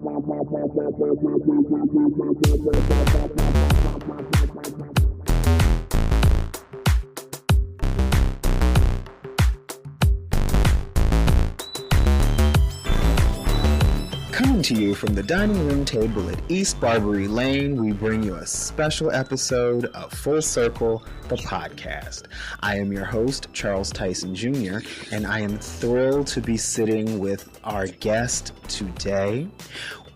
Coming to you from the dining room table at East Barbary Lane, we bring you a special episode of Full Circle, the podcast. I am your host, Charles Tyson Jr., and I am thrilled to be sitting with our guest today.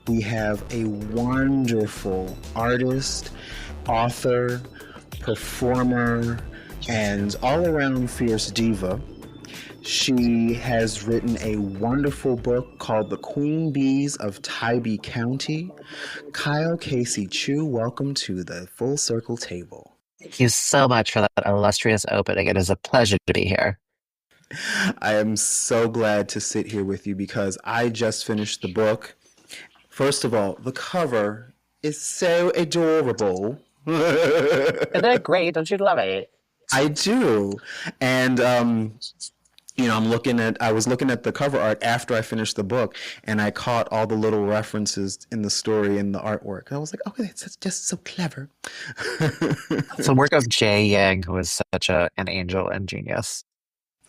We have a wonderful artist, author, performer, and all-around fierce diva. She has written a wonderful book called The Queen Bees of Tybee County. Kyle Casey Chu, welcome to the Full Circle table. Thank you so much for that illustrious opening. It is a pleasure to be here. I am so glad to sit here with you because I just finished the book. First of all, the cover is so adorable. Isn't that great? Don't you love it? I do. And, I was looking at the cover art after I finished the book, and I caught all the little references in the story and the artwork. I was like, oh, that's just so clever. It's the work of Jay Yang, who is such an angel and genius.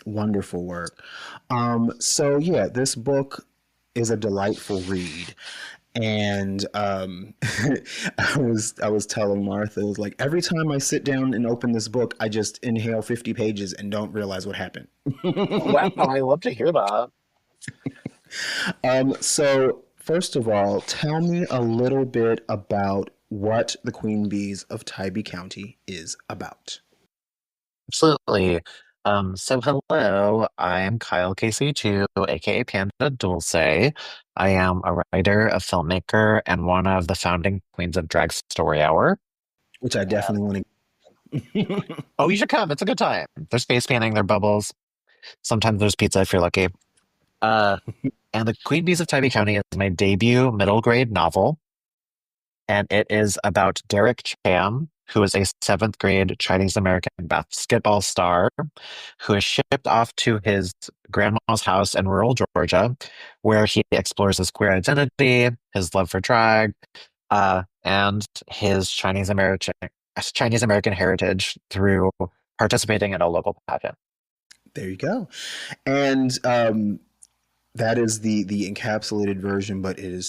Wonderful work. This book is a delightful read. And I was telling Martha, it was like, every time I sit down and open this book, I just inhale 50 pages and don't realize what happened. Wow, I love to hear that. So first of all, tell me a little bit about what the Queen Bees of Tybee County is about. Absolutely. Hello, I am Kyle Casey Chu, aka Panda Dulce. I am a writer, a filmmaker, and one of the founding queens of Drag Story Hour. Which I definitely want to. Oh, you should come. It's a good time. There's face painting, there's bubbles. Sometimes there's pizza if you're lucky. And The Queen Bees of Tybee County is my debut middle grade novel. And it is about Derek Cham, who is a 7th grade Chinese American basketball star who is shipped off to his grandma's house in rural Georgia, where he explores his queer identity, his love for drag, and his Chinese American heritage through participating in a local pageant. There you go. And that is the encapsulated version, but it's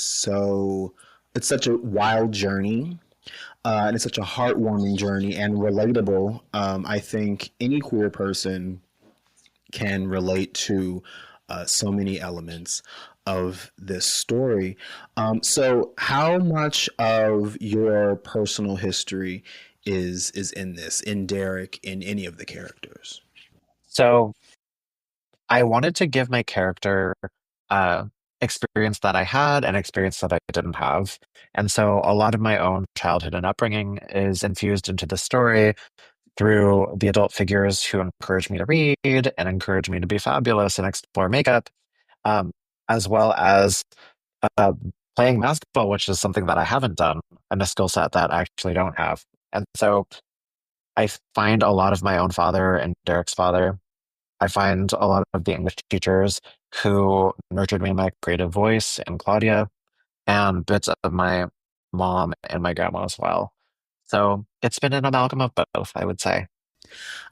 such a wild journey. And it's such a heartwarming journey and relatable. I think any queer person can relate to so many elements of this story. So how much of your personal history is in this, in Derek, in any of the characters? So I wanted to give my character experience that I had and experience that I didn't have. And so a lot of my own childhood and upbringing is infused into the story through the adult figures who encouraged me to read and encouraged me to be fabulous and explore makeup, as well as playing basketball, which is something that I haven't done and a skill set that I actually don't have. And so I find a lot of my own father and Derek's father. I find a lot of the English teachers who nurtured me in my creative voice, and Claudia, and bits of my mom and my grandma as well. So it's been an amalgam of both, I would say.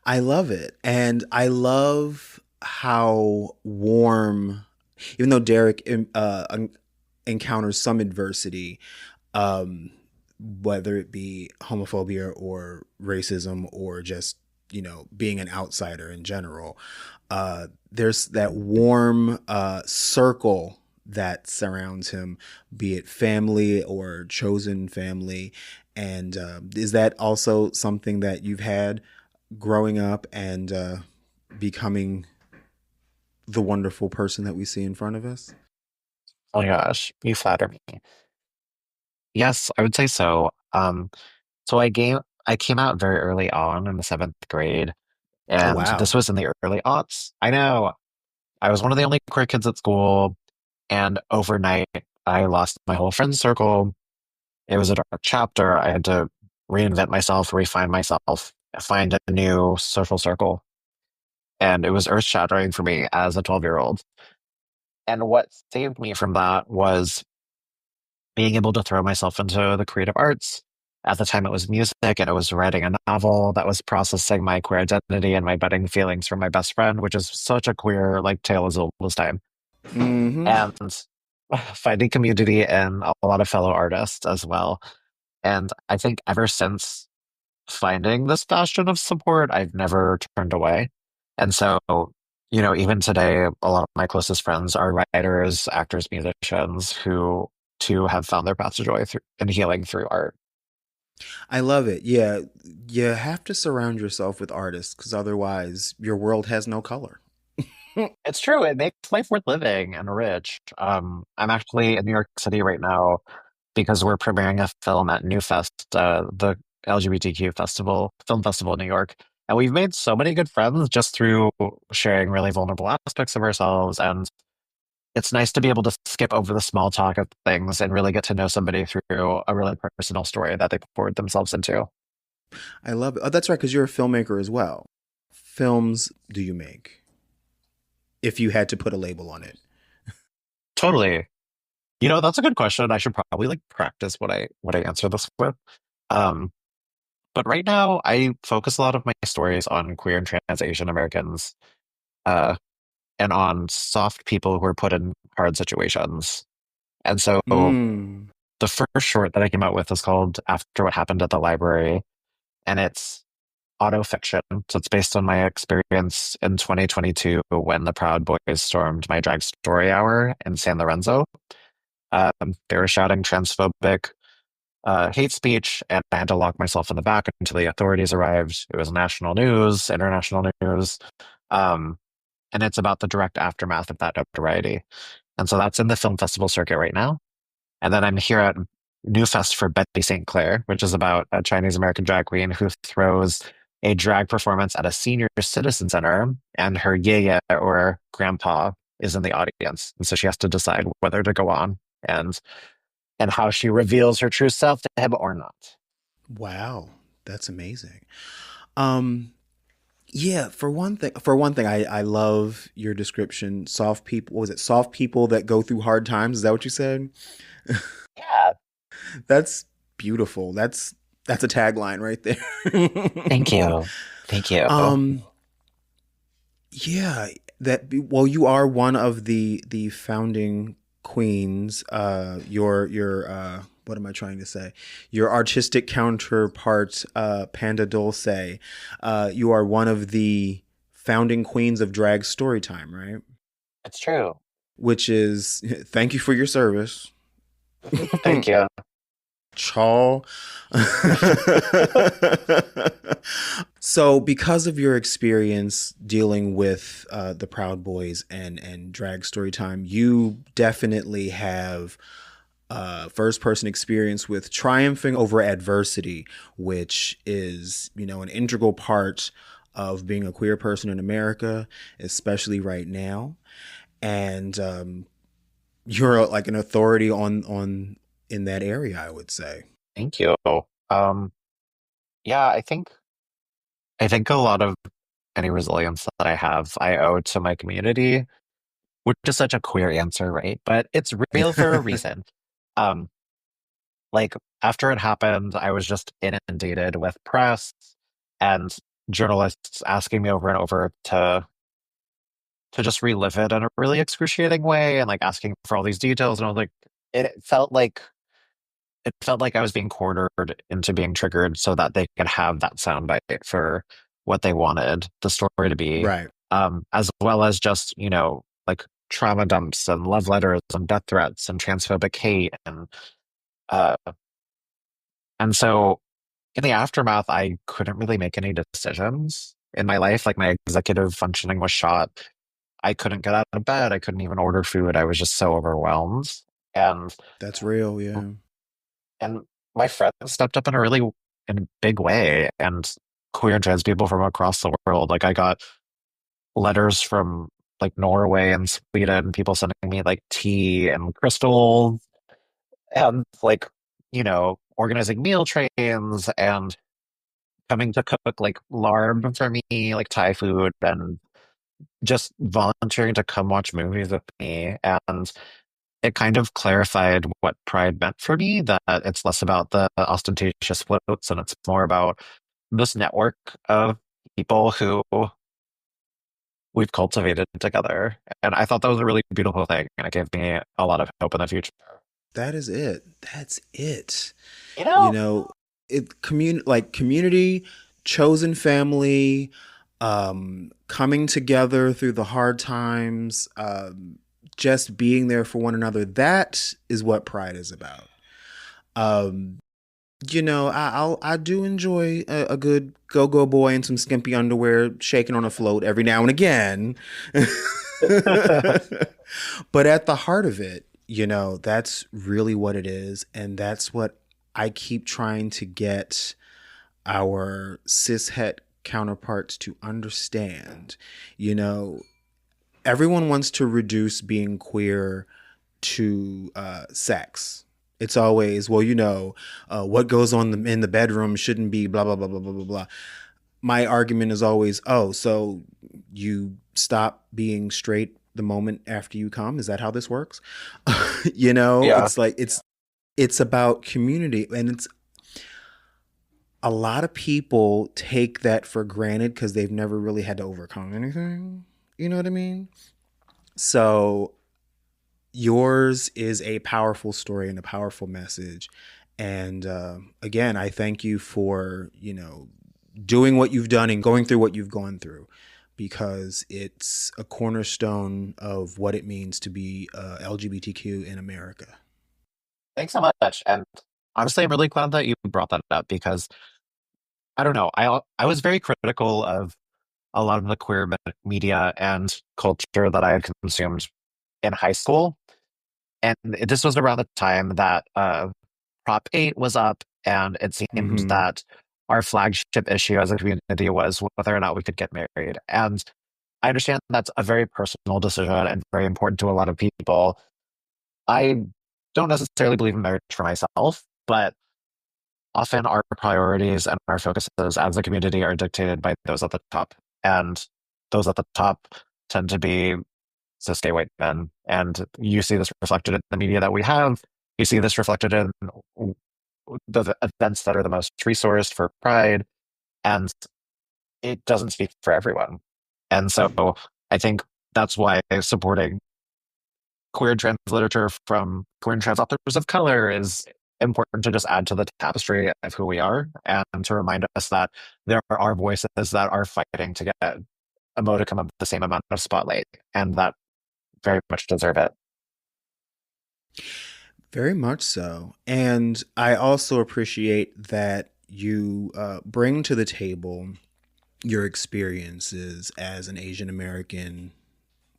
I love it. And I love how warm, even though Derek encounters some adversity, whether it be homophobia or racism or just being an outsider in general, there's that warm circle that surrounds him, be it family or chosen family. And is that also something that you've had growing up and becoming the wonderful person that we see in front of us? Oh my gosh, you flatter me. Yes, I would say so. So I came out very early on in the 7th grade, and this was in the early aughts. I know. I was one of the only queer kids at school, and overnight I lost my whole friend circle. It was a dark chapter. I had to reinvent myself, refine myself, find a new social circle. And it was earth-shattering for me as a 12-year-old. And what saved me from that was being able to throw myself into the creative arts. At the time, it was music and it was writing a novel that was processing my queer identity and my budding feelings for my best friend, which is such a queer, like, tale as old as time. Mm-hmm. And finding community and a lot of fellow artists as well. And I think ever since finding this bastion of support, I've never turned away. And so, even today, a lot of my closest friends are writers, actors, musicians who too have found their path to joy through and healing through art. I love it. Yeah, you have to surround yourself with artists because otherwise your world has no color. It's true. It makes life worth living and rich. I'm actually in New York City right now because we're premiering a film at New Fest, the LGBTQ festival, film festival in New York. And we've made so many good friends just through sharing really vulnerable aspects of ourselves. And it's nice to be able to skip over the small talk of things and really get to know somebody through a really personal story that they poured themselves into. I love it. Oh, that's right, because you're a filmmaker as well. Films do you make? If you had to put a label on it. Totally. That's a good question. I should probably like practice what I answer this with. Um, but right now I focus a lot of my stories on queer and trans Asian Americans, uh, and on soft people who are put in hard situations. And so Mm. the first short that I came out with is called After What Happened at the Library, and it's autofiction. So it's based on my experience in 2022 when the Proud Boys stormed my drag story hour in San Lorenzo. They were shouting transphobic hate speech, and I had to lock myself in the back until the authorities arrived. It was national news, international news, um, and it's about the direct aftermath of that notoriety. And so that's in the film festival circuit right now. And then I'm here at New Fest for Betty St. Clair, which is about a Chinese American drag queen who throws a drag performance at a senior citizen center, and her yaya or grandpa is in the audience. And so she has to decide whether to go on and and how she reveals her true self to him or not. Wow, that's amazing. Um, yeah, for one thing, I love your description. Soft people, what was it? Soft people that go through hard times. Is that what you said? Yeah, That's beautiful. That's a tagline right thank there. you. Thank you. um, yeah, well, you are one of the founding queens. Your what am I trying to say? Your artistic counterpart, Panda Dulce. You are one of the founding queens of drag storytime, right? It's true. Which is thank you for your service. Thank you. Chaw. So, because of your experience dealing with the Proud Boys and drag story time, you definitely have first person experience with triumphing over adversity, which is, an integral part of being a queer person in America, especially right now. And you're like an authority on in that area, I would say. Thank you. Um, yeah, I think a lot of any resilience that I have, I owe to my community, which is such a queer answer, right? But it's real for a reason. Um, like after it happened, I was just inundated with press and journalists asking me over and over to just relive it in a really excruciating way and like asking for all these details. And I was like, it felt like it felt like I was being cornered into being triggered so that they could have that soundbite for what they wanted the story to be, Right. as well as just, like trauma dumps and love letters and death threats and transphobic hate. Uh, and so in the aftermath, I couldn't really make any decisions in my life. Like my executive functioning was shot. I couldn't get out of bed. I couldn't even order food. I was just so overwhelmed. And That's real, yeah. And my friends stepped up in a big way, and queer and trans people from across the world. Like I got letters from like Norway and Sweden, people sending me like tea and crystals, and like organizing meal trains and coming to cook like larb for me, like Thai food, and just volunteering to come watch movies with me. And it kind of clarified what pride meant for me, that it's less about the ostentatious floats and it's more about this network of people who we've cultivated together. And I thought that was a really beautiful thing. And it gave me a lot of hope in the future. That is it. That's it. You You know, know, community, chosen family, coming together through the hard times, just being there for one another. That is what pride is about. Um, I do enjoy a good go-go boy in some skimpy underwear shaking on a float every now and again. But at the heart of it, that's really what it is. And that's what I keep trying to get our cishet counterparts to understand. You know, Everyone wants to reduce being queer to sex. It's always, well, what goes on in the bedroom shouldn't be blah, blah, blah, blah, blah, blah, blah. My argument is always, oh, so you stop being straight the moment after you come? Is that how this works? yeah. It's like, it's about community. And it's a lot of people take that for granted because they've never really had to overcome anything. You know what I mean? So yours is a powerful story and a powerful message. And again, I thank you for, doing what you've done and going through what you've gone through, because it's a cornerstone of what it means to be LGBTQ in America. Thanks so much. And honestly, I'm really glad that you brought that up because I don't know. I was very critical of a lot of the queer media and culture that I had consumed in high school. And this was around the time that Prop 8 was up, and it seemed Mm-hmm. that our flagship issue as a community was whether or not we could get married. And I understand that's a very personal decision and very important to a lot of people. I don't necessarily believe in marriage for myself, but often our priorities and our focuses as a community are dictated by those at the top. And those at the top tend to be cis gay white men. And you see this reflected in the media that we have. You see this reflected in the events that are the most resourced for pride. And it doesn't speak for everyone. And so I think that's why supporting queer and trans literature from queer and trans authors of color is important to just add to the tapestry of who we are and to remind us that there are voices that are fighting to get a modicum of the same amount of spotlight and that very much deserve it. Very much so. And I also appreciate that you bring to the table your experiences as an Asian American,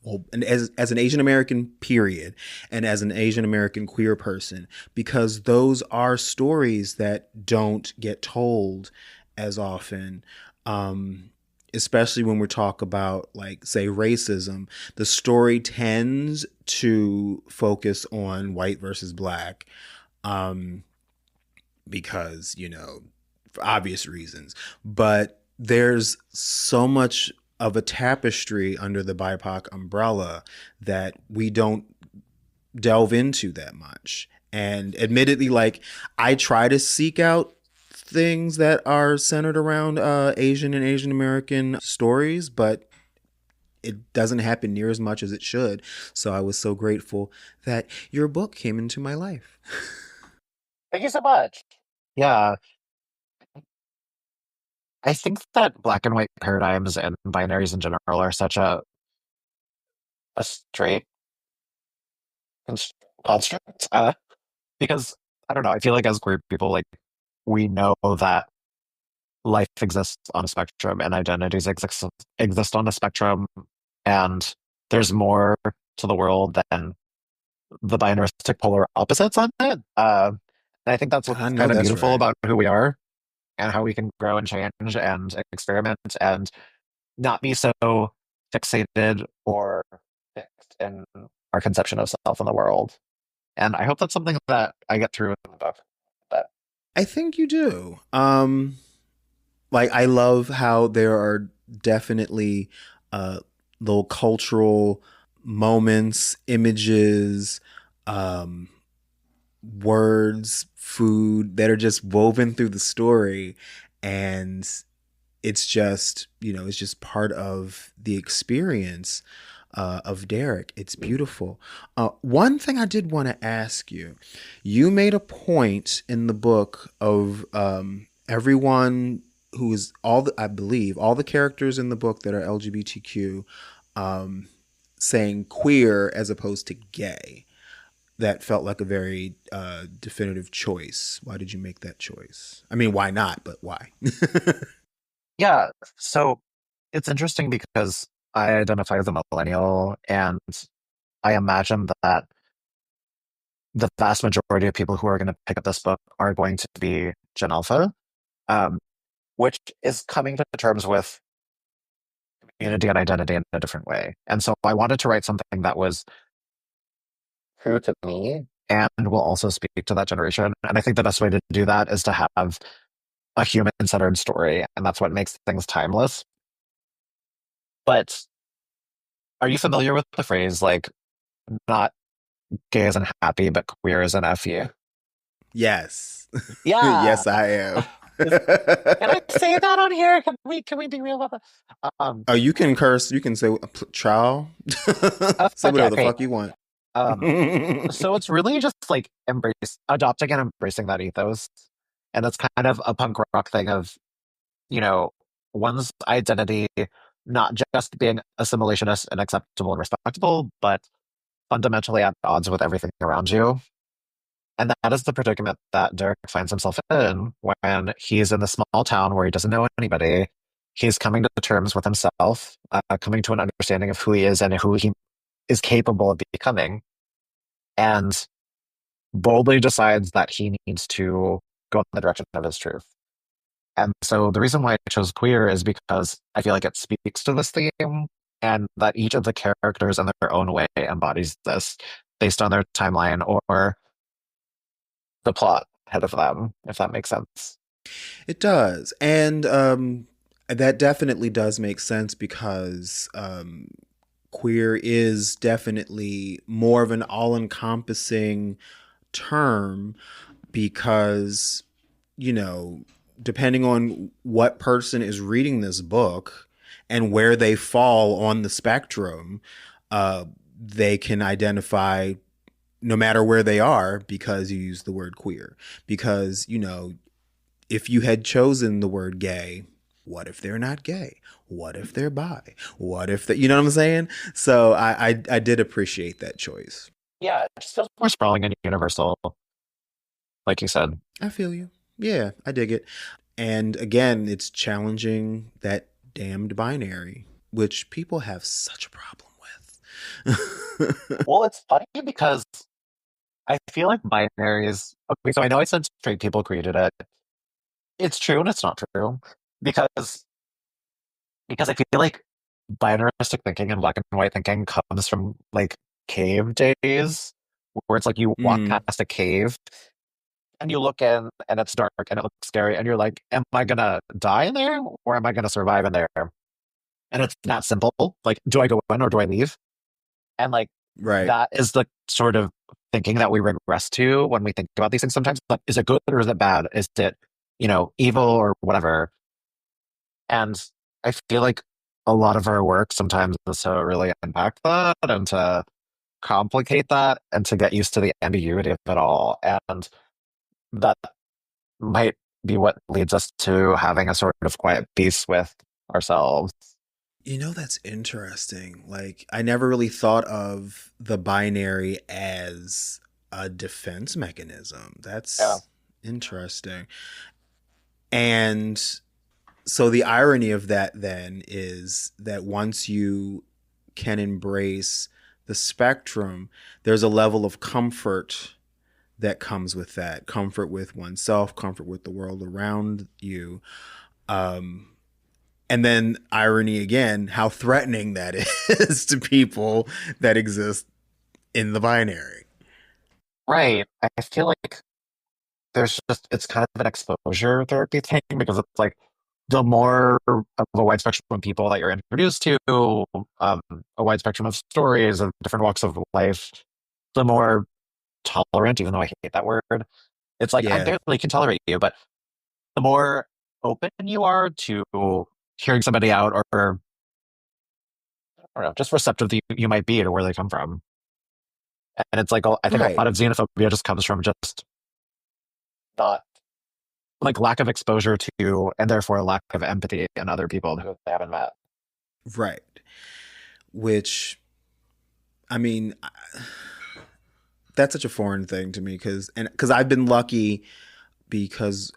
well, and as an Asian American period, and as an Asian American queer person, because those are stories that don't get told as often. Especially when we talk about, like, say, racism, the story tends to focus on white versus black, um, because, for obvious reasons. But there's so much of a tapestry under the BIPOC umbrella that we don't delve into that much. And admittedly, like, I try to seek out things that are centered around Asian and Asian American stories, but it doesn't happen near as much as it should. So I was so grateful that your book came into my life. Thank you so much. Yeah, I think that black and white paradigms and binaries in general are such a straight construct. Because I don't know, I feel like as queer people, like we know that life exists on a spectrum and identities exist on a spectrum, and there's more to the world than the binaristic polar opposites on it. And I think that's what's I know kind of that's beautiful right. about who we are and how we can grow and change and experiment and not be so fixated or fixed in our conception of self in the world. And I hope that's something that I get through in the book. But I think you do. Like, I love how there are definitely little cultural moments, images, um, words, food that are just woven through the story. And it's just, it's just part of the experience of Derek. It's beautiful. One thing I did want to ask you, you made a point in the book of everyone who is I believe all the characters in the book that are LGBTQ um, saying queer as opposed to gay. That felt like a very definitive choice. Why did you make that choice? I mean, why not? But why? Yeah, so it's interesting because I identify as a millennial, and I imagine that the vast majority of people who are going to pick up this book are going to be Gen Alpha, um, which is coming to terms with community and identity in a different way. And so I wanted to write something that was true to me and will also speak to that generation. And I think the best way to do that is to have a human-centered story, and that's what makes things timeless. But are you familiar with the phrase like not gay isn't happy, but queer isn't FU? Yes. Yeah. Yes, I am. Can I say that on here? Can we be real about that? Oh, you can curse. You can say child. Say Yeah, whatever the great. fuck you want. Um, so it's really just like adopting and embracing that ethos. And it's kind of a punk rock thing of, you know, one's identity not just being assimilationist and acceptable and respectable, but fundamentally at odds with everything around you. And that is the predicament that Derek finds himself in when he's in the small town where he doesn't know anybody. He's coming to terms with himself, coming to an understanding of who he is and who he is capable of becoming, and boldly decides that he needs to go in the direction of his truth. And so the reason why I chose queer is because I feel like it speaks to this theme and that each of the characters in their own way embodies this based on their timeline or the plot ahead of them, if that makes sense. It does. And that definitely does make sense because queer is definitely more of an all encompassing term because, you know, depending on what person is reading this book and where they fall on the spectrum, they can identify no matter where they are because you use the word queer. Because, if you had chosen the word gay, what if they're not gay? What if they're bi? What if you know what I'm saying? So I did appreciate that choice. Yeah, it just feels more sprawling and universal, like you said. I feel you. Yeah, I dig it. And again, it's challenging that damned binary, which people have such a problem with. Well, it's funny because I feel like binaries. Okay, so I know I said straight people created it. It's true and it's not true because I feel like binaristic thinking and black and white thinking comes from like cave days, where it's like you walk Mm, past a cave and you look in and it's dark and it looks scary and you're like, am I gonna die in there or am I gonna survive in there? And it's that simple. Like, do I go in or do I leave? And like right. that is the sort of thinking that we regress to when we think about these things sometimes. Like, is it good or is it bad? Is it, evil or whatever? And I feel like a lot of our work sometimes is to really unpack that and to complicate that and to get used to the ambiguity of it all. And that might be what leads us to having a sort of quiet peace with ourselves. That's interesting. Like, I never really thought of the binary as a defense mechanism. Yeah. That's interesting. And so the irony of that then is that once you can embrace the spectrum, there's a level of comfort that comes with that comfort with oneself, comfort with the world around you. Um, and then irony again, how threatening that is to people that exist in the binary. Right. I feel like it's kind of an exposure therapy thing because it's like the more of a wide spectrum of people that you're introduced to, a wide spectrum of stories of different walks of life, the more tolerant, even though I hate that word. It's like I Yeah. barely can tolerate you, but the more open you are to hearing somebody out, or I don't know, just receptive you might be to where they come from. And it's like I think a Right. lot of xenophobia just comes from just not like lack of exposure to, and therefore a lack of empathy in other people who they haven't met. Right. Which, I mean, that's such a foreign thing to me because I've been lucky because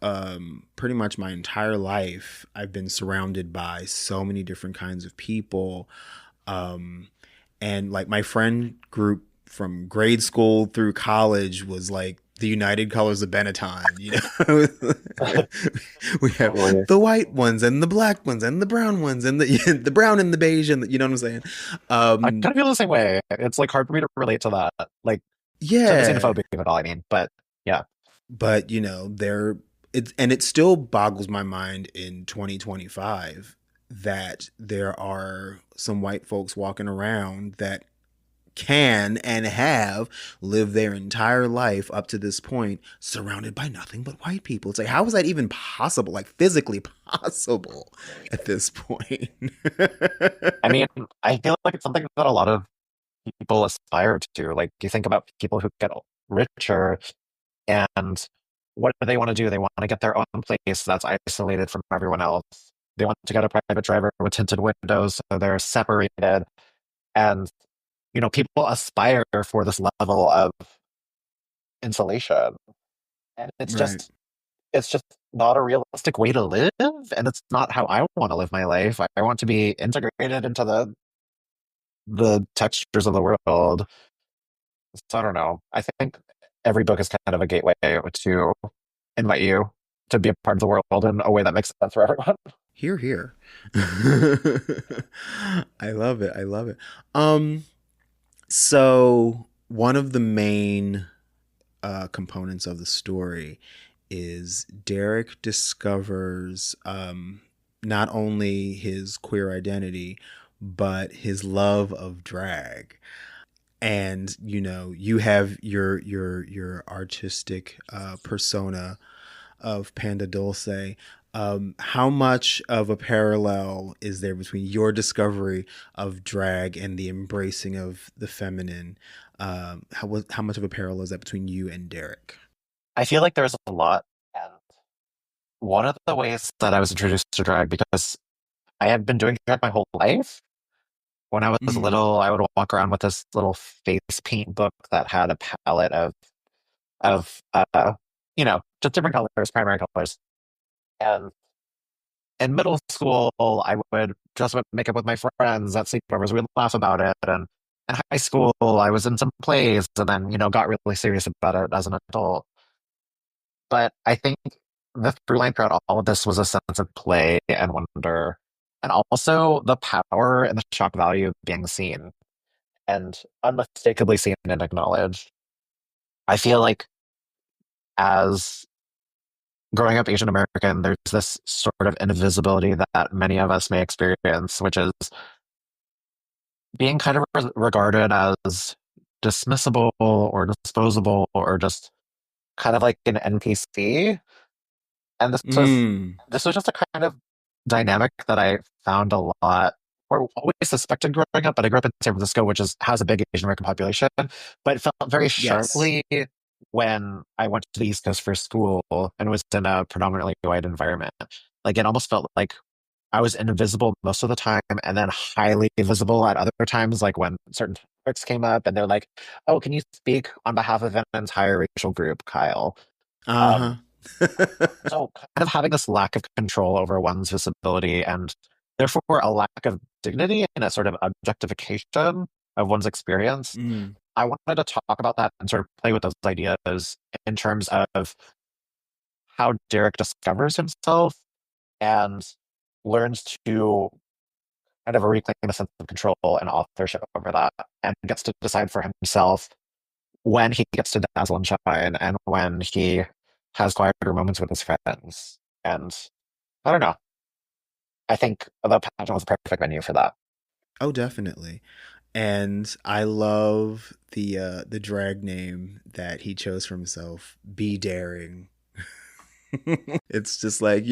pretty much my entire life I've been surrounded by so many different kinds of people, um, and like my friend group from grade school through college was like the United Colors of Benetton. We have Totally. the white ones and the black ones and the brown ones and the the brown and the beige and you know what I'm saying? I Um, kind of feel the same way. It's like hard for me to relate to that, like to the yeah, xenophobia of it all. I mean, but yeah, but it still boggles my mind in 2025 that there are some white folks walking around that can and have lived their entire life up to this point surrounded by nothing but white people. It's like, how is that even possible, like physically possible at this point? I mean, I feel like it's something that a lot of people aspire to. Like, you think about people who get richer, and what do they want to do? They want to get their own place that's isolated from everyone else. They want to get a private driver with tinted windows so they're separated. And, people aspire for this level of insulation. And Right. it's just not a realistic way to live. And it's not how I want to live my life. I want to be integrated into the textures of the world. So I don't know. I think every book is kind of a gateway to invite you to be a part of the world in a way that makes sense for everyone. Here, here. I love it. I love it. Um, so one of the main components of the story is Derek discovers not only his queer identity, but his love of drag. And you have your artistic persona of Panda Dulce. How much of a parallel is there between your discovery of drag and the embracing of the feminine? How much of a parallel is that between you and Derek? I feel like there's a lot. And one of the ways that I was introduced to drag, because I had been doing drag my whole life. When I was Mm, little, I would walk around with this little face paint book that had a palette of just different colors, primary colors. And in middle school, I would dress up makeup with my friends at sleepovers. We'd laugh about it. And in high school, I was in some plays and then, got really serious about it as an adult. But I think the through line throughout all of this was a sense of play and wonder, and also the power and the shock value of being seen and unmistakably seen and acknowledged. I feel like as growing up Asian American, there's this sort of invisibility that many of us may experience, which is being kind of regarded as dismissible or disposable or just kind of like an NPC. And mm, this was just a kind of dynamic that I found a lot, or always suspected growing up. But I grew up in San Francisco, which has a big Asian American population, but it felt very yes. sharply when I went to the East Coast for school and was in a predominantly white environment. Like it almost felt like I was invisible most of the time and then highly visible at other times, like when certain topics came up and they're like, "Oh, can you speak on behalf of an entire racial group, Kyle?" Uh Um, huh. so kind of having this lack of control over one's visibility and therefore a lack of dignity and a sort of objectification of one's experience. mm, I wanted to talk about that and sort of play with those ideas in terms of how Derek discovers himself and learns to kind of reclaim a sense of control and authorship over that and gets to decide for himself when he gets to dazzle and shine and when he has quieter moments with his friends. And I don't know. I think the pageant was a perfect venue for that. oh, definitely. And I love the drag name that he chose for himself, Be Daring. It's just like,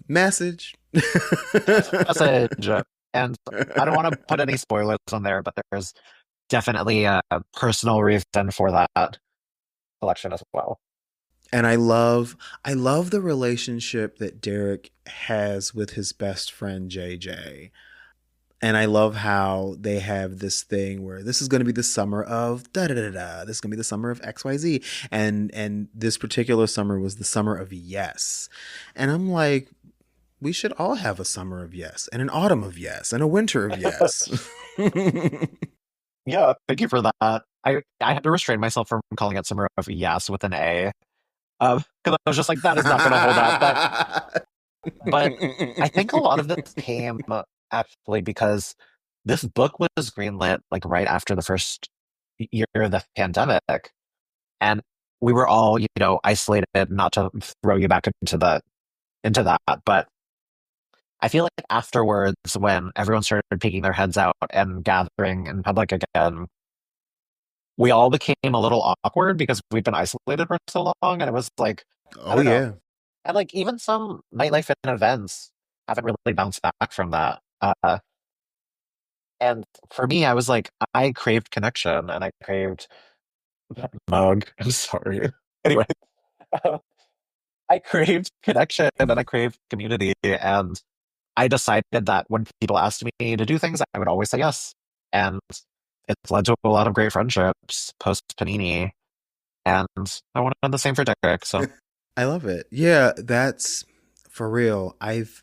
message. Message. And I don't want to put any spoilers on there, but there's definitely a personal reason for that selection as well. And I love the relationship that Derek has with his best friend JJ. And I love how they have this thing where this is going to be the summer of da da da da. This is going to be the summer of XYZ. And this particular summer was the summer of yes. And I'm like, we should all have a summer of yes, and an autumn of yes, and a winter of yes. Yeah, thank you for that. I had to restrain myself from calling it Summer of Yes with an A. Because I was just like, that is not going to hold up. But I think a lot of this came actually because this book was greenlit like right after the first year of the pandemic, and we were all, isolated. Not to throw you back into that, but I feel like afterwards, when everyone started peeking their heads out and gathering in public again, we all became a little awkward because we'd been isolated for so long, and it was like, I Oh don't know. yeah. And like even some nightlife and events haven't really bounced back from that. And for me, I was like, I craved connection and I craved mug. I'm sorry. Anyway, I craved connection and I craved community. And I decided that when people asked me to do things, I would always say yes. And it's led to a lot of great friendships post Panini. And I wanted the same for Derek. So I love it. Yeah, that's for real. I've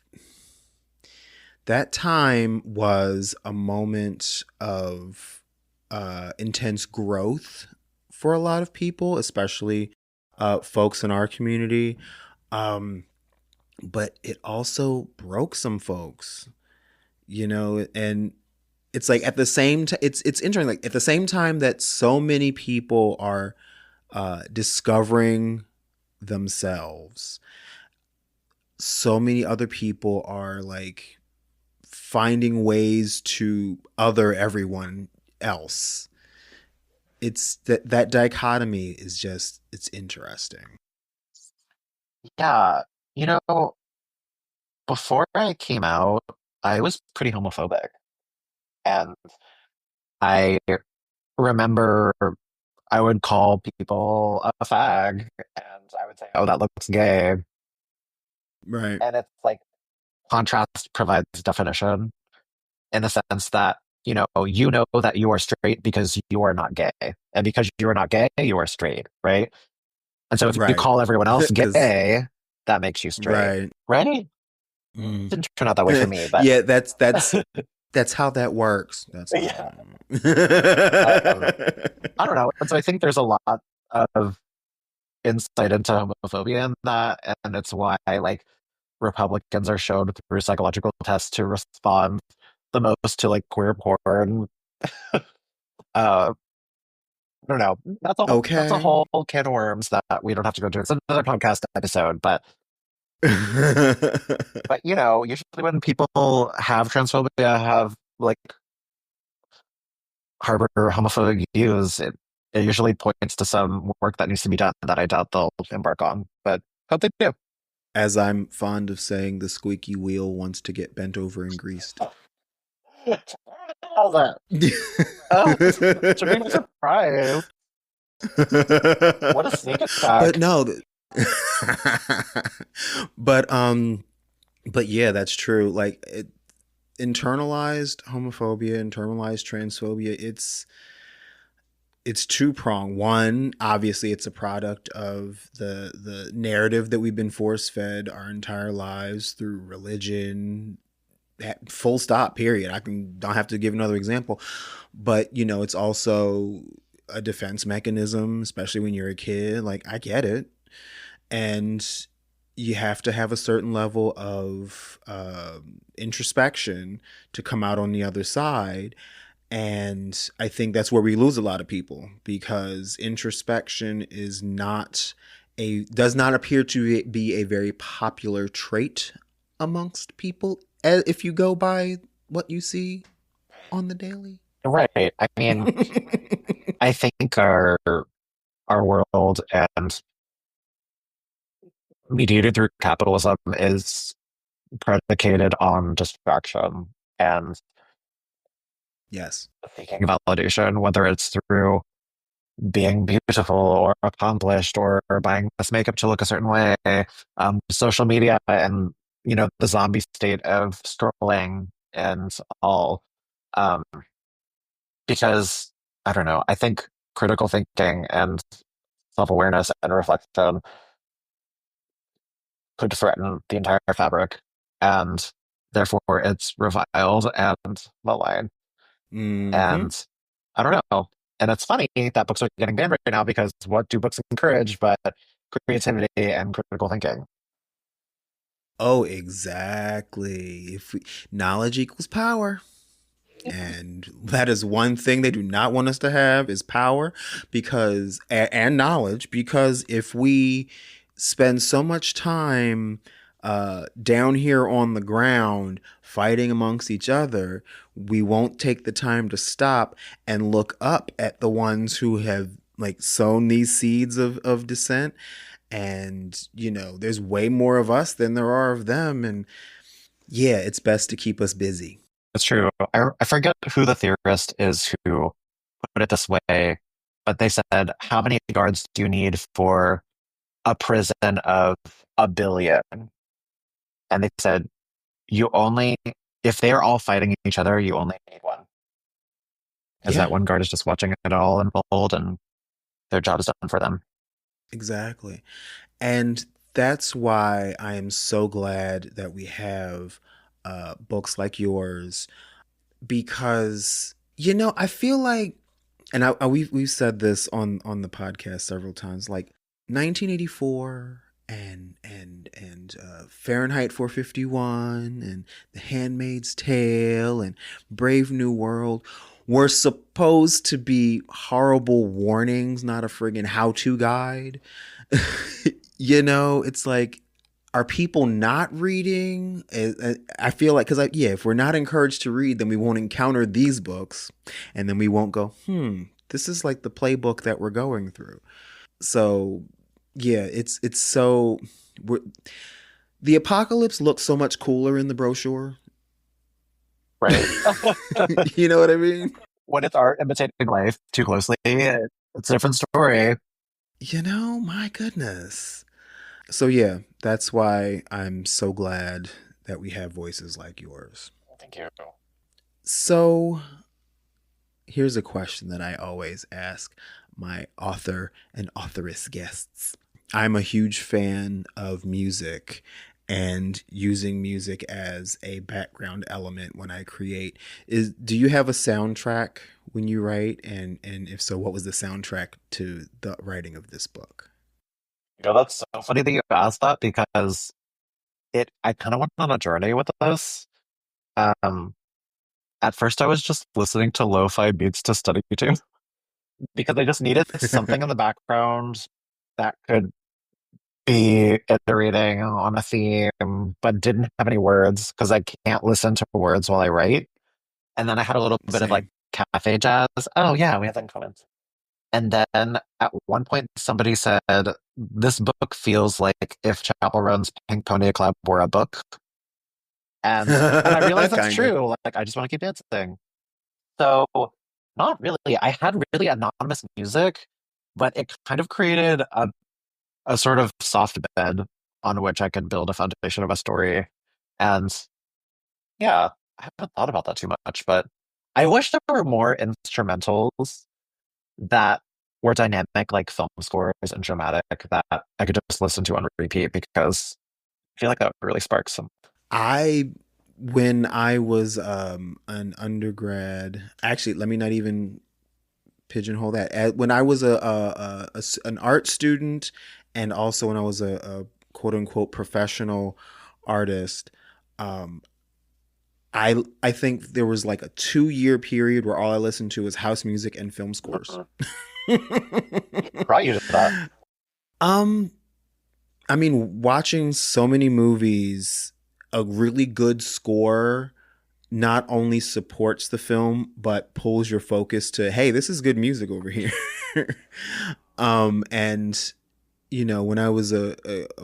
That time was a moment of intense growth for a lot of people, especially folks in our community. Um, but it also broke some folks, and it's like at the same time, it's interesting. Like at the same time that so many people are discovering themselves, so many other people are like finding ways to other everyone else. It's that dichotomy is just, it's interesting. yeah, you know, before I came out, I was pretty homophobic. And I remember I would call people a fag and I would say, oh, that looks gay. Right. And it's like contrast provides definition in the sense that, you know that you are straight because you are not gay. And because you are not gay, you are straight, right? And so if you Right. call everyone else Because gay, that makes you straight, right. right? Mm. Didn't turn out that way for me, but Yeah, that's how that works. That's how yeah. Um, I don't know. And so I think there's a lot of insight into homophobia in that, and it's why like Republicans are shown through psychological tests to respond the most to like queer porn. I don't know. That's a Okay. whole can of worms that we don't have to go into. It's another podcast episode, but usually when people have transphobia, have like harbor homophobic views, it usually points to some work that needs to be done that I doubt they'll embark on. But hope they do. As I'm fond of saying, the squeaky wheel wants to get bent over and greased. How's that? Oh, to be surprised. What a sneak But attack. no, but yeah, that's true. Like internalized homophobia, internalized transphobia, it's two prong. One, obviously, it's a product of the narrative that we've been force fed our entire lives through religion. Full stop. Period. Don't have to give another example, but it's also a defense mechanism, especially when you're a kid. Like I get it, and you have to have a certain level of introspection to come out on the other side. And I think that's where we lose a lot of people, because introspection does not appear to be a very popular trait amongst people if you go by what you see on the daily. Right. I mean, I think our world and mediated through capitalism is predicated on distraction and Yes. seeking validation, whether it's through being beautiful or accomplished or buying this makeup to look a certain way, social media and the zombie state of scrolling and all. Um, because I don't know, I think critical thinking and self-awareness and reflection could threaten the entire fabric, and therefore it's reviled and maligned. Mm-hmm. And I don't know. And it's funny that books are getting banned right now because what do books encourage but creativity and critical thinking? Oh, exactly. Knowledge equals power. And that is one thing they do not want us to have is power because and knowledge, because if we spend so much time down here on the ground fighting amongst each other, we won't take the time to stop and look up at the ones who have like sown these seeds of dissent. And there's way more of us than there are of them, and yeah, it's best to keep us busy. It's true. I forget who the theorist is who put it this way, but they said, how many guards do you need for a prison of 1 billion? And they said, you only, if they're all fighting each other, you only need one. Because Yeah. that one guard is just watching it all unfold and their job is done for them. Exactly. And that's why I am so glad that we have books like yours because I feel like, and we've said this on the podcast several times, like 1984 and Fahrenheit 451 and The Handmaid's Tale and Brave New World were supposed to be horrible warnings, not a friggin' how-to guide. It's like, are people not reading? I feel like, because yeah, if we're not encouraged to read, then we won't encounter these books, and then we won't go, this is like the playbook that we're going through. So yeah, it's so we're, the apocalypse looks so much cooler in the brochure. Right. You know what I mean? When it's art imitating life too closely, it's a different story. My goodness. So yeah, that's why I'm so glad that we have voices like yours. Thank you. So here's a question that I always ask my author and authoress guests. I'm a huge fan of music and using music as a background element when I create. Do you have a soundtrack when you write? And if so, what was the soundtrack to the writing of this book? That's so funny that you asked that because I kind of went on a journey with this. Um, at first I was just listening to lo-fi beats to study to because I just needed something in the background that could be iterating on a theme, but didn't have any words because I can't listen to words while I write. And then I had a little bit of like Same. cafe jazz. Oh yeah, we have that in common. And then at one point somebody said, this book feels like if Chapel Roan's Pink Pony Club were a book. And I realized that's Kinda. true. Like I just want to keep dancing. So not really. I had really anonymous music, but it kind of created a sort of soft bed on which I could build a foundation of a story. And yeah, I haven't thought about that too much, but I wish there were more instrumentals that were dynamic, like film scores and dramatic, that I could just listen to on repeat because I feel like that would really spark some. I when I was an undergrad, actually, let me not even pigeonhole that. When I was an art student, and also when I was a quote unquote professional artist, um, I think there was like a 2 year period where all I listened to was house music and film scores. Brought you to that. um, I mean, watching so many movies, a really good score not only supports the film but pulls your focus to, hey, this is good music over here. And when I was a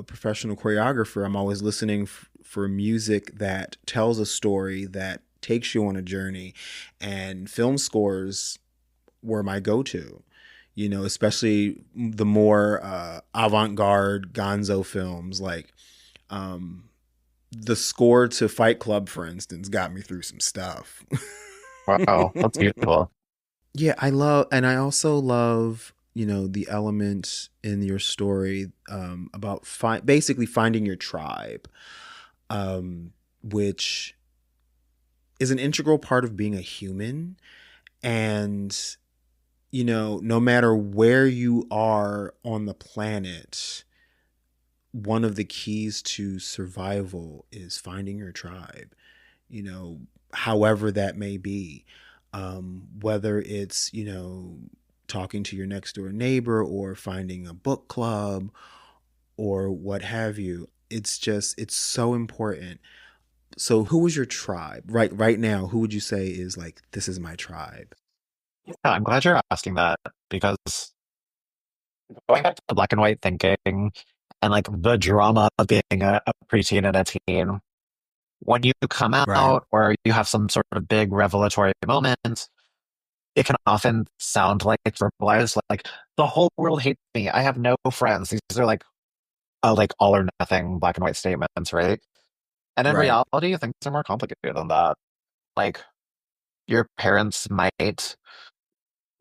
professional choreographer, I'm always listening for music that tells a story, that takes you on a journey, and film scores were my go-to. Especially the more avant-garde gonzo films, like um, the score to Fight Club, for instance, got me through some stuff. Wow, that's beautiful. Yeah, and I also love, the element in your story about basically finding your tribe, which is an integral part of being a human. And, no matter where you are on the planet, one of the keys to survival is finding your tribe, however that may be. Whether it's, talking to your next door neighbor or finding a book club or what have you. It's so important. So who was your tribe? Right now, who would you say is like, this is my tribe? Yeah, I'm glad you're asking that because going back to the black and white thinking and like the drama of being a preteen and a teen, when you come Right. out or you have some sort of big revelatory moment, it can often sound like it's verbalized, like the whole world hates me. I have no friends. These are like all or nothing black and white statements, right? And in Right. reality, things are more complicated than that. Like your parents might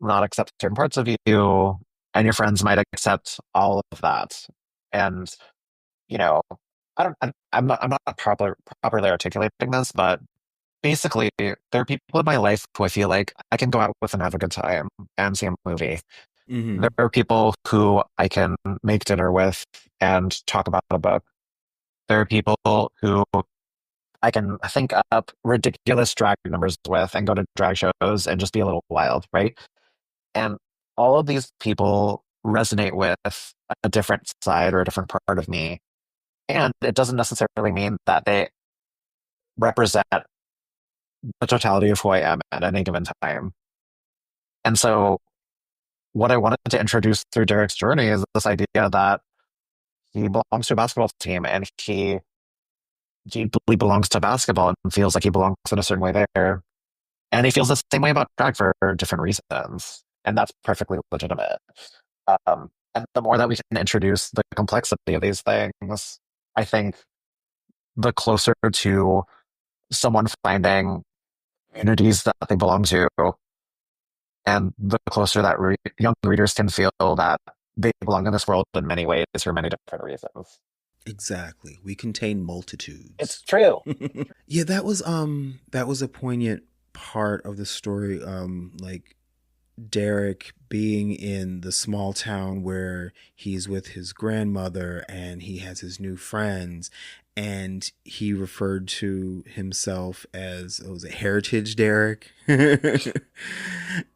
not accept certain parts of you, and your friends might accept all of that. And you know, I'm not properly articulating this, but basically, there are people in my life who I feel like I can go out with and have a good time and see a movie. There Mm-hmm. are people who I can make dinner with and talk about a book. There are people who I can think up ridiculous drag numbers with and go to drag shows and just be a little wild, right? And all of these people resonate with a different side or a different part of me. And it doesn't necessarily mean that they represent the totality of who I am at any given time. And so, what I wanted to introduce through Derek's journey is this idea that he belongs to a basketball team and he deeply belongs to basketball and feels like he belongs in a certain way there. And he feels the same way about drag for different reasons. And that's perfectly legitimate. And the more that we can introduce the complexity of these things, I think the closer to someone finding communities that they belong to, and the closer that young readers can feel that they belong in this world in many ways for many different reasons. Exactly. We contain It's multitudes. true. Yeah, that was a poignant part of the story. Like Derek being in the small town where he's with his grandmother and he has his new friends, and he referred to himself as, oh, was it Heritage Derek?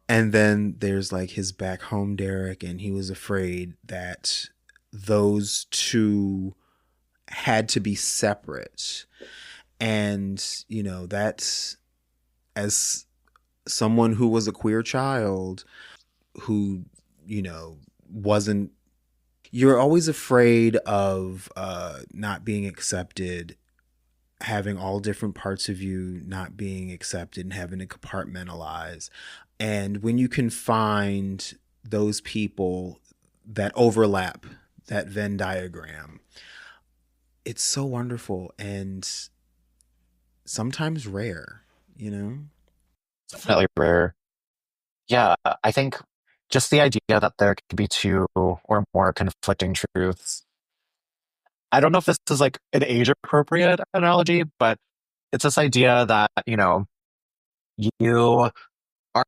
And then there's like his back home Derek, and he was afraid that those two had to be separate. And, that's, as someone who was a queer child who, wasn't, you're always afraid of not being accepted, having all different parts of you not being accepted and having to compartmentalize. And when you can find those people that overlap that Venn diagram, it's so wonderful and sometimes rare, you know? Definitely rare. Yeah, I think just the idea that there could be two or more conflicting truths. I don't know if this is like an age appropriate analogy, but it's this idea that, you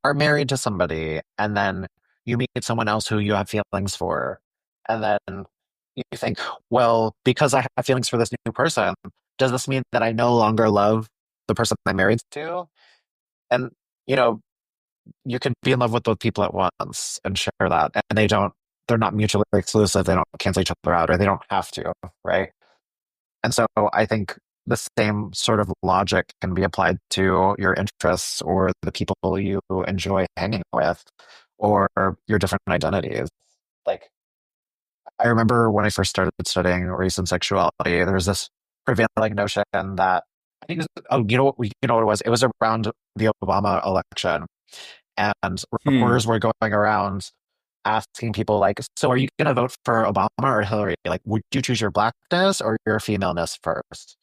are married to somebody and then you meet someone else who you have feelings for. And then you think, well, because I have feelings for this new person, does this mean that I no longer love the person I'm married to? And, you know, you can be in love with both people at once and share that. And they're not mutually exclusive. They don't cancel each other out or they don't have to, right? And so I think the same sort of logic can be applied to your interests or the people you enjoy hanging with or your different identities. Like, I remember when I first started studying race and sexuality, there was this prevailing notion that I think, oh, you know what it was? It was around the Obama election, and Hmm. reporters were going around asking people like, "So, are you going to vote for Obama or Hillary? Like, would you choose your blackness or your femaleness first?"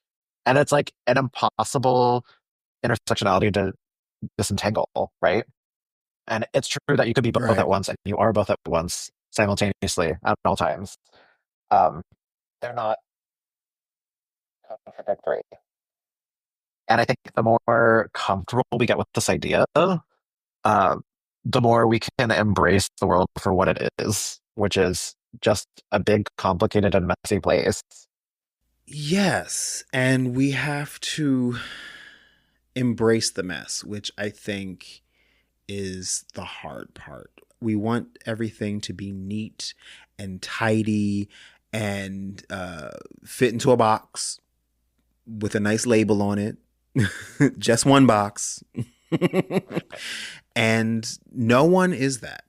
And it's like an impossible intersectionality to disentangle, right? And it's true that you could be both Right. at once, and you are both at once simultaneously at all times. Um, they're not contradictory. And I think the more comfortable we get with this idea, uh, the more we can embrace the world for what it is, which is just a big, complicated, and messy place. Yes, and we have to embrace the mess, which I think is the hard part. We want everything to be neat and tidy and fit into a box with a nice label on it. Just one box. And no one is that.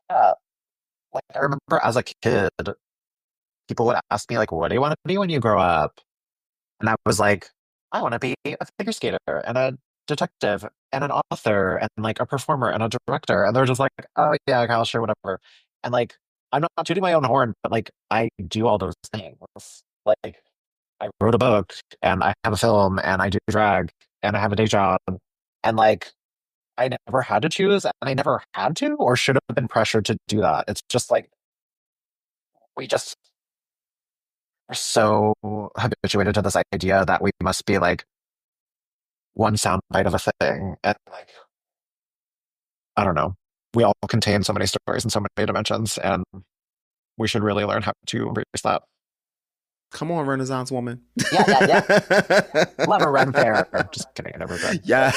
Yeah. Like I remember as a kid, people would ask me like, "What do you want to be when you grow up?" And I was like, "I want to be a figure skater and a detective and an author and like a performer and a director." And they're just like, "Oh yeah, Kyle, sure, whatever." And like, I'm not tooting my own horn, but like, I do all those things. Like, I wrote a book and I have a film and I do drag and I have a day job. And like, I never had to choose and I never had to or should have been pressured to do that. It's just like, we just are so habituated to this idea that we must be like one soundbite of a thing. And like, I don't know. We all contain so many stories and so many dimensions, and we should really learn how to embrace that. Come on, Renaissance woman. Yeah, yeah, yeah. Love a run fair. Just kidding. I never been. Yeah.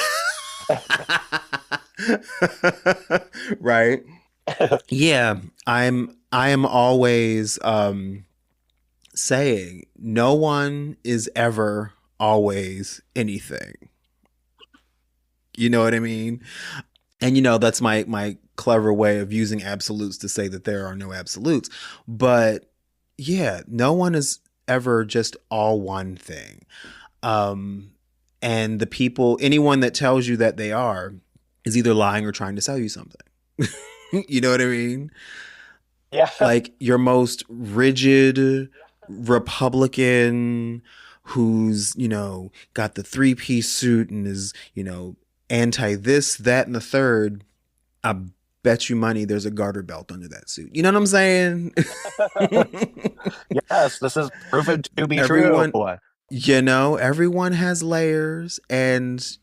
Right. Yeah, I am always saying no one is ever always anything. You know what I mean? And that's my clever way of using absolutes to say that there are no absolutes. But yeah, no one is ever just all one thing. Um and the people anyone that tells you that they are is either lying or trying to sell you something. You know what I mean? Yeah. Like your most rigid Republican who's, got the three-piece suit and is, anti this, that, and the third. I bet you money there's a garter belt under that suit. You know what I'm saying? Yes, this is proven to be true. Everyone, everyone has layers and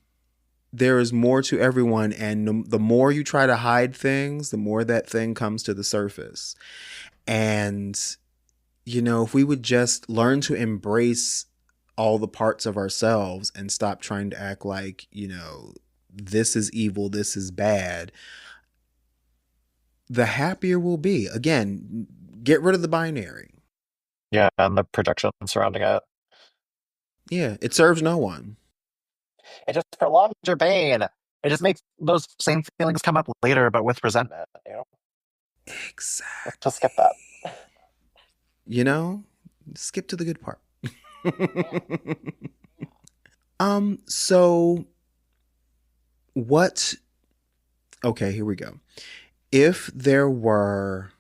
there is more to everyone. And the more you try to hide things, the more that thing comes to the surface. And if we would just learn to embrace all the parts of ourselves and stop trying to act like, this is evil, this is bad, the happier we'll be. Again, get rid of the binary. Yeah, and the projection surrounding it. Yeah, it serves no one. It just prolongs your pain. It just makes those same feelings come up later, but with resentment. Let's just skip that. Exactly. Skip to the good part. So what okay, here we go. If there were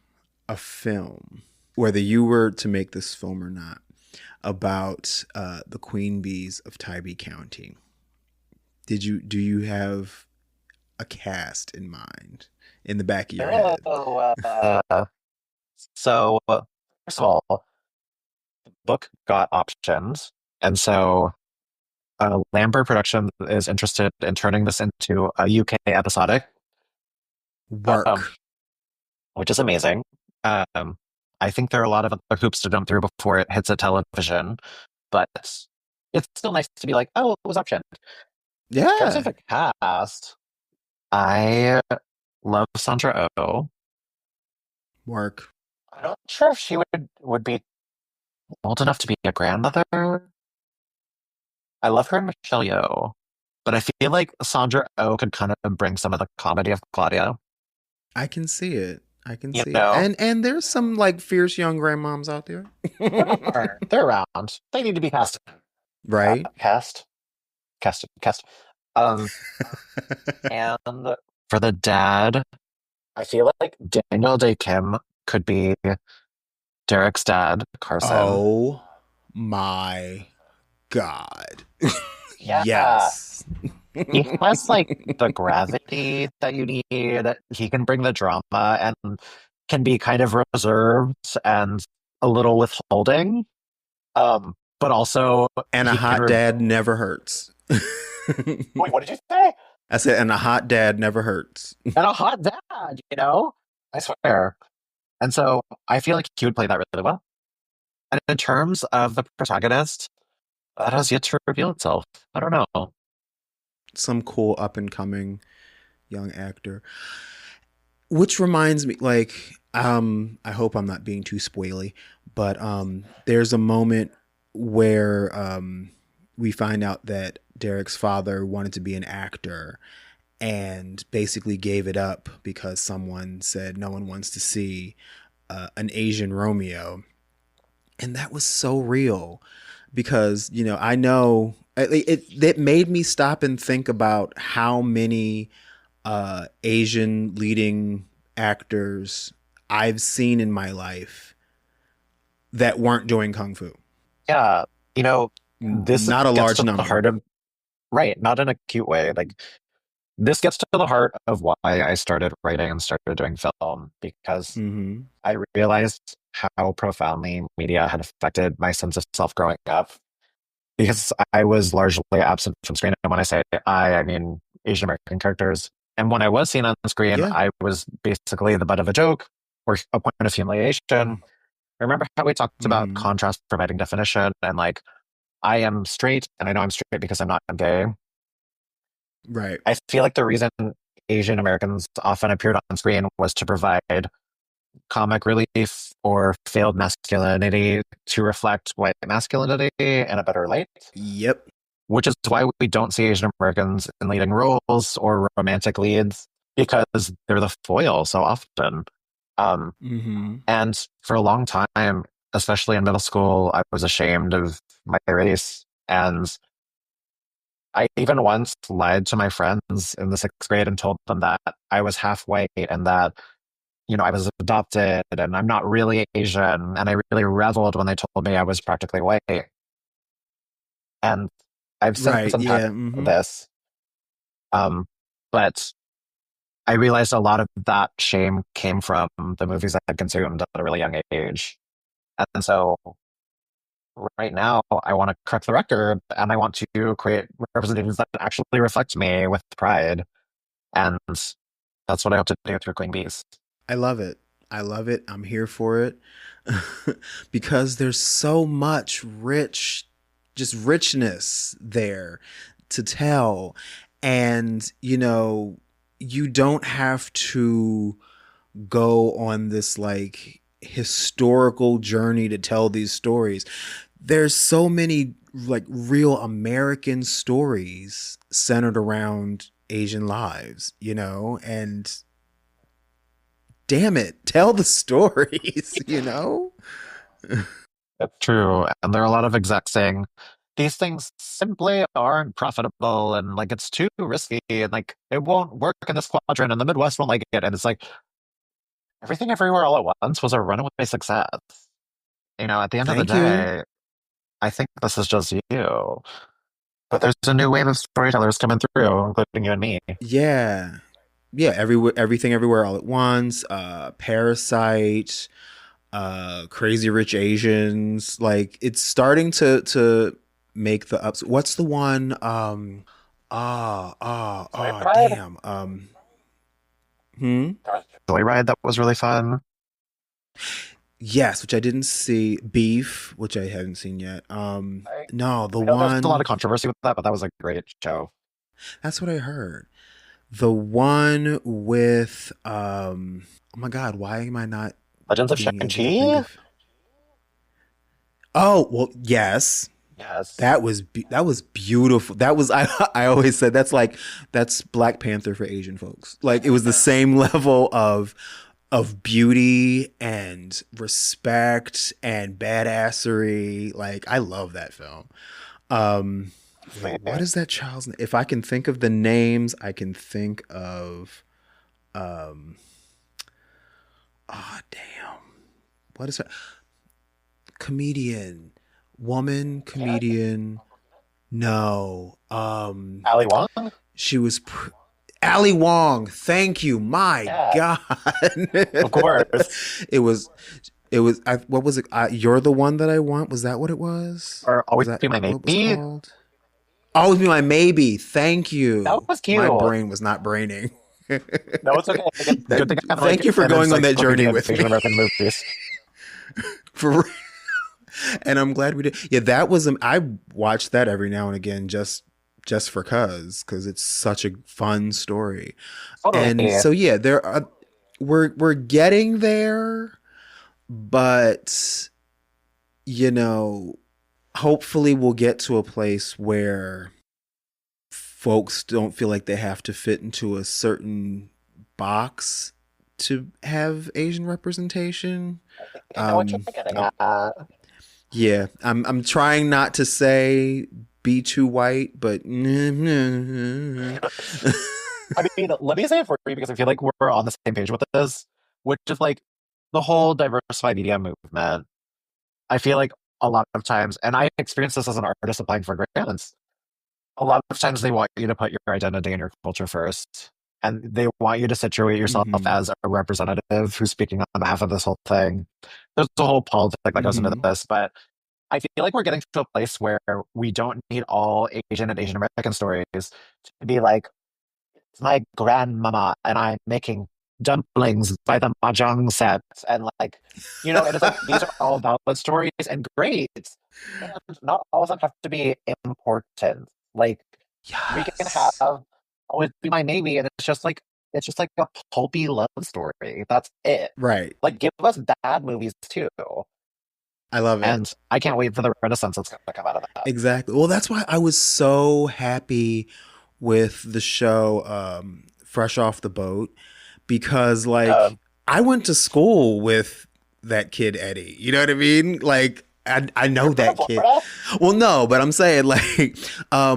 a film, whether you were to make this film or not, about the queen bees of Tybee County, do you have a cast in mind in the back of your head? So, first of all, the book got options. And so Lambert Productions is interested in turning this into a UK episodic, um, Work. which is amazing. Um, I think there are a lot of other hoops to jump through before it hits a television, but it's still nice to be like, oh, it was optioned. In terms of Yeah. a cast, I love Sandra Oh. Work. I'm not sure if she would be old enough to be a grandmother. I love her and Michelle Yeoh, but I feel like Sandra Oh could kind of bring some of the comedy of Claudia. I can see it. I can You see it. know, And there's some like fierce young grandmoms out there. they're around. They need to be cast. Right? Cast, cast. Um, and for the dad, I feel like Daniel Day Kim could be Derek's dad, Carson. Oh my God. Yeah, Yes. he has like the gravity that you need. He can bring the drama and can be kind of reserved and a little withholding. But also And a he can. hot dad never hurts. Wait, what did you say? I said, and a hot dad never hurts. And a hot dad, you know? I swear. And so I feel like he would play that really well. And in terms of the protagonist, that has yet to reveal itself. I don't know. Some cool up and coming young actor. Which reminds me, like, I hope I'm not being too spoily, but there's a moment where we find out that Derek's father wanted to be an actor and basically gave it up because someone said no one wants to see an Asian Romeo. And that was so real because, you know, I know it made me stop and think about how many Asian leading actors I've seen in my life that weren't doing kung fu. Yeah, you know, this Not a gets large to the number. heart of, right, not in a cute way. Like, this gets to the heart of why I started writing and started doing film because Mm-hmm. I realized how profoundly media had affected my sense of self growing up because I was largely absent from screen. And when I say I mean Asian American characters. And when I was seen on the screen, Yeah. I was basically the butt of a joke or a point of humiliation. Remember how we talked about Mm-hmm. contrast providing definition and like, I am straight and I know I'm straight because I'm not gay. Right. I feel like the reason Asian Americans often appeared on screen was to provide comic relief or failed masculinity to reflect white masculinity in a better light, Yep. which is why we don't see Asian Americans in leading roles or romantic leads because they're the foil so often. Um, Mm-hmm. and for a long time, especially in middle school, I was ashamed of my race. And I even once lied to my friends in the sixth grade and told them that I was half white and that, you know, I was adopted and I'm not really Asian. And I really reveled when they told me I was practically white. And I've since Right. unpacked Yeah. Mm-hmm. this. But I realized a lot of that shame came from the movies I had consumed at a really young age. And so right now, I want to correct the record and I want to create representations that actually reflect me with pride. And that's what I hope to do through Queen Bees. I love it. I love it. I'm here for it. Because there's so much just richness there to tell. And, you know, you don't have to go on this like historical journey to tell these stories. There's so many like real American stories centered around Asian lives, you know, and damn it, tell the stories, you know? That's true. And there are a lot of execs saying these things simply aren't profitable and like it's too risky and like it won't work in this quadrant and the Midwest won't like it. And it's like everything everywhere all at once was a runaway success. You know, at the end of the Thank you. day, I think this is just you. But there's a new wave of storytellers coming through, including you and me. Yeah. Yeah, everything everywhere all at once, Parasite, Crazy Rich Asians, like it's starting to make the ups. What's the one Joyride? damn. Hmm? Joyride that was really fun. Yes, which I didn't see. Beef, which I haven't seen yet. No, the I know there's a lot one of controversy with that, but that was a great show. that's what I heard. The one with oh my god, why am I not Legends of being able to think Shang-Chi? of Oh, well, yes. Yes. That was beautiful. That was I always said that's Black Panther for Asian folks. Like it was the same level of beauty and respect and badassery. Like I love that film. Wait, what is that child's name? If I can think of the names, I can think of oh damn. What is her comedian? Woman comedian. No. Ali Wong? She was Ali Wong. Thank you. My Yeah, God. of course. it was what was it? You're the one that I want. Was that what it was? Or Was Always that Be My what it was Maybe? called? Always Be My Maybe. Thank That you. was cute. My brain was not braining. No, it's okay. Good thing I have Thank like you for an going on that journey encyclopedia of with Asian me. American movies. For and I'm glad we did. Yeah, that was I watch that every now and again just for cause it's such a fun story. Totally. And so yeah, there are we're getting there, but you know, hopefully we'll get to a place where folks don't feel like they have to fit into a certain box to have Asian representation. I know what you're getting at. Yeah, I'm trying not to say be too white, but I mean, let me say it for you because I feel like we're on the same page with this, which is like the whole diversified media movement. I feel like a lot of times, and I experienced this as an artist applying for grants, a lot of times they want you to put your identity and your culture first. And they want you to situate yourself mm-hmm, as a representative who's speaking on behalf of this whole thing. There's a whole politics that goes into mm-hmm. this, but I feel like we're getting to a place where we don't need all Asian and Asian American stories to be like, it's my grandmama and I'm making dumplings by the mahjong set. And like, it is like, these are all valid stories and great. And not all of them have to be important. Like, we can Yes. have Always Be My Maybe, and it's just like a pulpy love story. That's it. Right. Like, give us bad movies too. I love it. And I can't wait for the renaissance that's going to come out of that. Exactly. Well, that's why I was so happy with the show Fresh Off the Boat because like Um, I went to school with that kid Eddie. You know what I mean? Like I know you're from that kid. Florida? Well, no, but I'm saying like I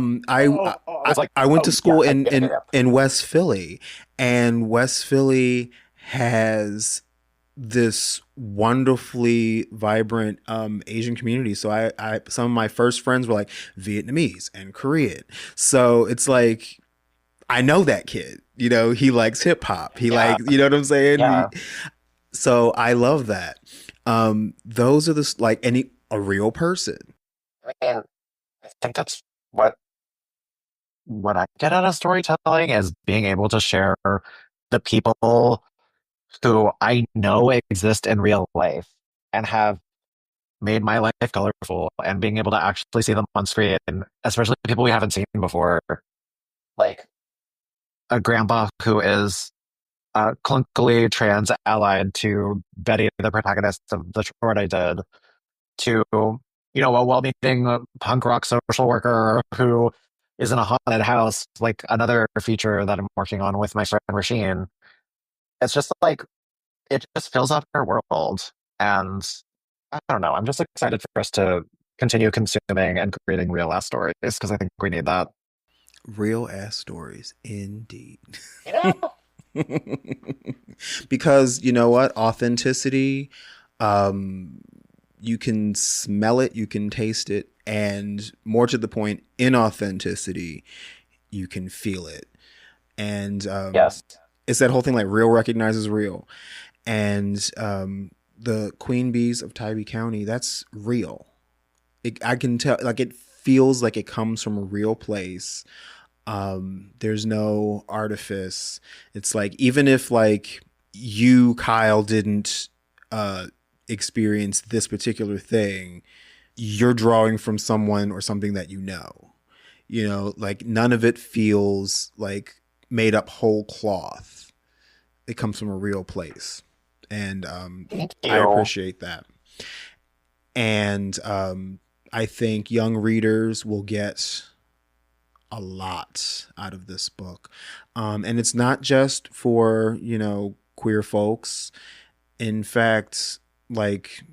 was like, I went oh to yeah, school I in get it. in West Philly, and West Philly has this wonderfully vibrant Asian community. So I some of my first friends were like Vietnamese and Korean. So it's like I know that kid. You know, he likes hip hop. He Yeah, like, you know what I'm saying? yeah. So I love that. Those are the like any a real person. And I think that's what I get out of storytelling is being able to share the people who I know exist in real life and have made my life colorful and being able to actually see them on screen, especially people we haven't seen before. Like a grandpa who is clunkily trans allied to Betty, the protagonist of the short I did, to, a well-meaning punk rock social worker who is in a haunted house, like another feature that I'm working on with my friend Rasheen. It's just like, it just fills up our world. And I don't know, I'm just excited for us to continue consuming and creating real ass stories because I think we need that. Real ass stories indeed. Yeah. Because you know what? Authenticity, um, you can smell it, you can taste it, and more to the point, inauthenticity, you can feel it. And Yes. it's that whole thing like real recognizes real. And the queen bees of Tybee County, that's real. I can tell, like, it feels like it comes from a real place. There's no artifice. It's like, even if like you, Kyle, didn't experience this particular thing, you're drawing from someone or something that you know, like none of it feels like made up whole cloth. It comes from a real place. And Thank I you. appreciate that. And I think young readers will get a lot out of this book. And it's not just for, queer folks. In fact, like,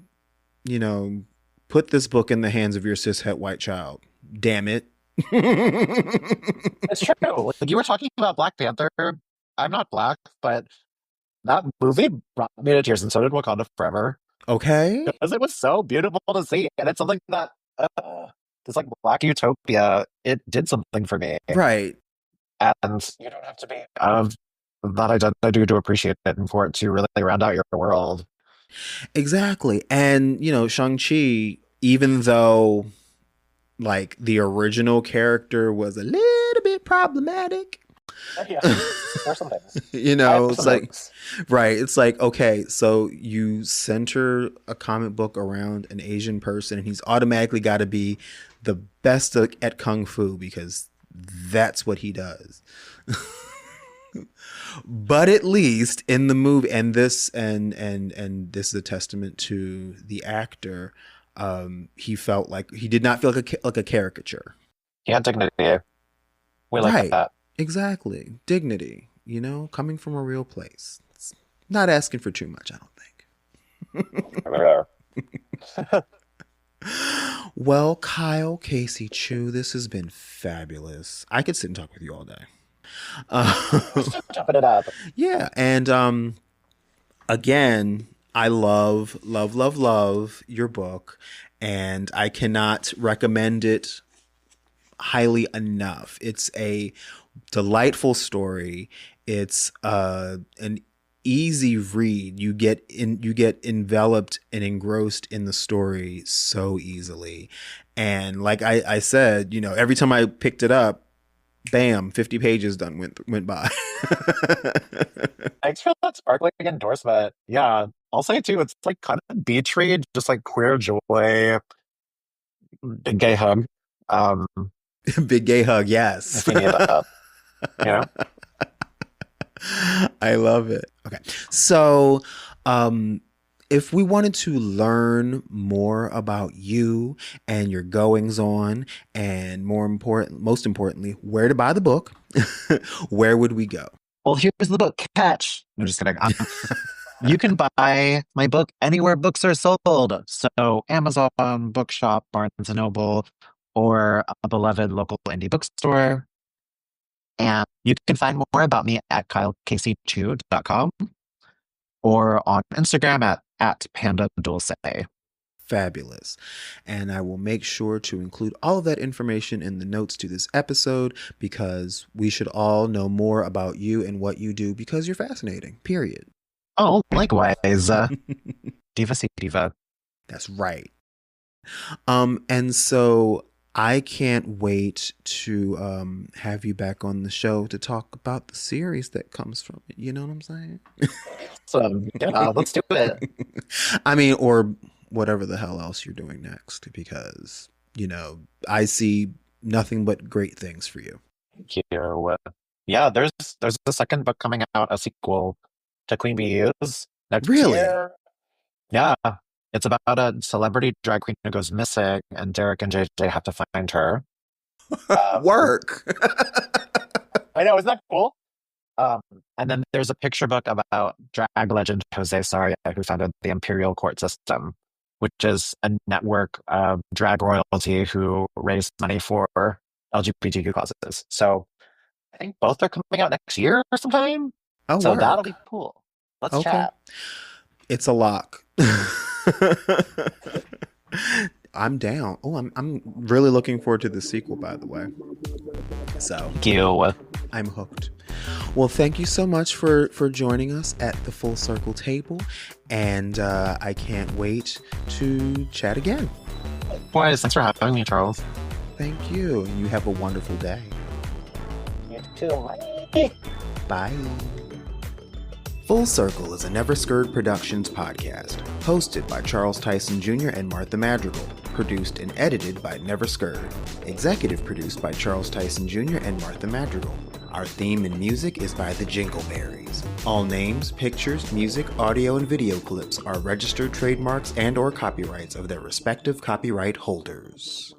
put this book in the hands of your cishet white child. Damn it. It's true. Like, you were talking about Black Panther. I'm not Black, but that movie brought me to tears, and so did Wakanda Forever. Okay. Because it was so beautiful to see. And it's something that, this like Black utopia, it did something for me. Right. And you don't have to be of that identity to appreciate it and for it to really round out your world. Exactly. And, Shang-Chi, even though like the original character was a little bit problematic. Yeah, or some things. It's like, right. It's like, okay, so you center a comic book around an Asian person and he's automatically got to be the best at Kung Fu because that's what he does. But at least in the movie, and this is a testament to the actor, he felt like he did not feel like a caricature. He had dignity. We like that. Exactly. Dignity, coming from a real place. It's not asking for too much, I don't think. Well, Kyle Casey Chu, this has been fabulous. I could sit and talk with you all day. Jumping it up. Yeah. And again, I love your book, and I cannot recommend it highly enough. It's a delightful story. It's an easy read. You get enveloped and engrossed in the story so easily. And like I said, every time I picked it up, bam, 50 pages done went by. Thanks for that sparkling endorsement. Yeah, I'll say too, it's like kind of beach read, just like queer joy, big gay hug. Big gay hug, yes. If you need that, I love it. Okay, so if we wanted to learn more about you and your goings on, and most importantly, where to buy the book, where would we go? Well, here's the book catch. I'm just kidding. You can buy my book anywhere books are sold. So Amazon, Bookshop, Barnes & Noble, or a beloved local indie bookstore. And you can find more about me at kylecaseychu.com or on Instagram at Panda Dulce. Fabulous. And I will make sure to include all of that information in the notes to this episode, because we should all know more about you and what you do, because you're fascinating, period. Oh, likewise. Diva see diva. That's right. And so I can't wait to have you back on the show to talk about the series that comes from it. You know what I'm saying? So, let's do it. I mean, or whatever the hell else you're doing next, because, I see nothing but great things for you. Thank you. Yeah, there's a second book coming out, a sequel to Queen Bees next year. Yeah. It's about a celebrity drag queen who goes missing, and Derek and JJ have to find her. Work. I know, isn't that cool? And then there's a picture book about drag legend Jose Saria, who founded the Imperial Court System, which is a network of drag royalty who raise money for LGBTQ causes. So I think both are coming out next year or sometime. Oh, so work. That'll be cool. Let's chat. It's a lock. I'm down. Oh, I'm really looking forward to the sequel, by the way. So thank you. I'm hooked. Well, thank you so much for joining us at the Full Circle table, and I can't wait to chat again. Boys, thanks for having me, Charles. Thank you. You have a wonderful day. You too. Bye. Full Circle is a Never Scared Productions podcast, hosted by Charles Tyson Jr. and Martha Madrigal, produced and edited by Never Scared, executive produced by Charles Tyson Jr. and Martha Madrigal, Our theme and music is by the Jingleberries. All names, pictures, music, audio, and video clips are registered trademarks and/or copyrights of their respective copyright holders.